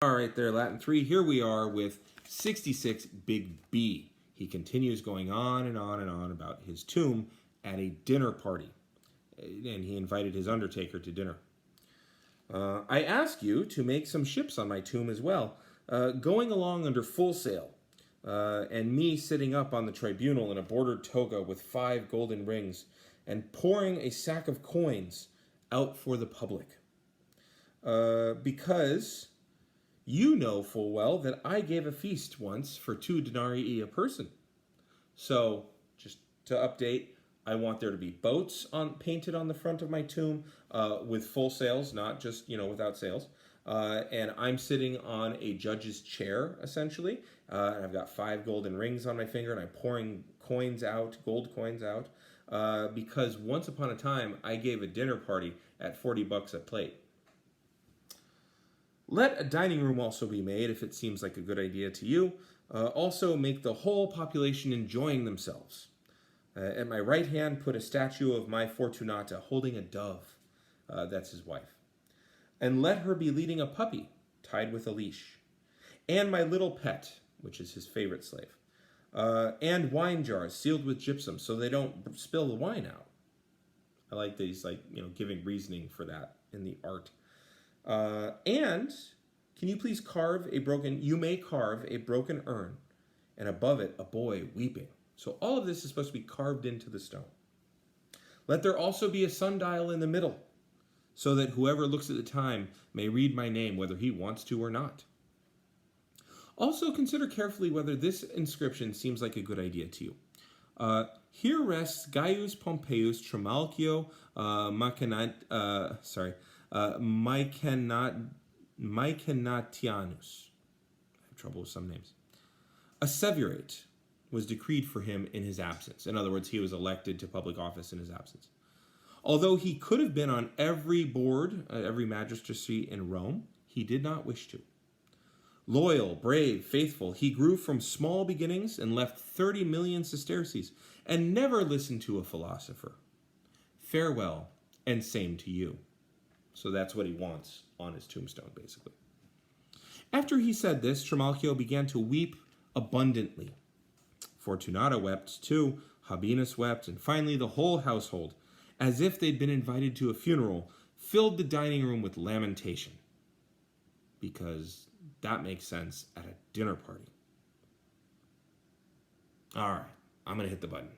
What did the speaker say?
All right there, Latin 3. Here we are with 66 Big B. He continues going on and on and on about his tomb at a dinner party. And he invited his undertaker to dinner. I ask you to make some ships on my tomb as well, going along under full sail, and me sitting up on the tribunal in a bordered toga with 5 golden rings, and pouring a sack of coins out for the public. Because you know full well that I gave a feast once for 2 denarii a person. So, just to update, I want there to be boats painted on the front of my tomb with full sails, not just, without sails. And I'm sitting on a judge's chair, essentially. And I've got 5 golden rings on my finger, and I'm pouring coins out, gold coins out, because once upon a time, I gave a dinner party at $40 a plate. Let a dining room also be made if it seems like a good idea to you. Also make the whole population enjoying themselves. At my right hand, put a statue of my Fortunata holding a dove. That's his wife. And let her be leading a puppy tied with a leash. And my little pet, which is his favorite slave. And wine jars sealed with gypsum so they don't spill the wine out. I like that he's giving reasoning for that in the art. And can you please carve a broken urn, and above it a boy weeping. So all of this is supposed to be carved into the stone. Let there also be a sundial in the middle, so that whoever looks at the time may read my name whether he wants to or not. Also consider carefully whether this inscription seems like a good idea to you. Here rests Gaius Pompeius Trimalchio Mycenatianus. I have trouble with some names. A sevirate was decreed for him in his absence. In other words, he was elected to public office in his absence. Although he could have been on every board, every magistracy in Rome, he did not wish to. Loyal, brave, faithful, he grew from small beginnings and left 30 million sesterces and never listened to a philosopher. Farewell, and same to you. So that's what he wants on his tombstone, basically. After he said this, Trimalchio began to weep abundantly. Fortunata wept too, Habinus wept, and finally the whole household, as if they'd been invited to a funeral, filled the dining room with lamentation. Because that makes sense at a dinner party. All right, I'm going to hit the button.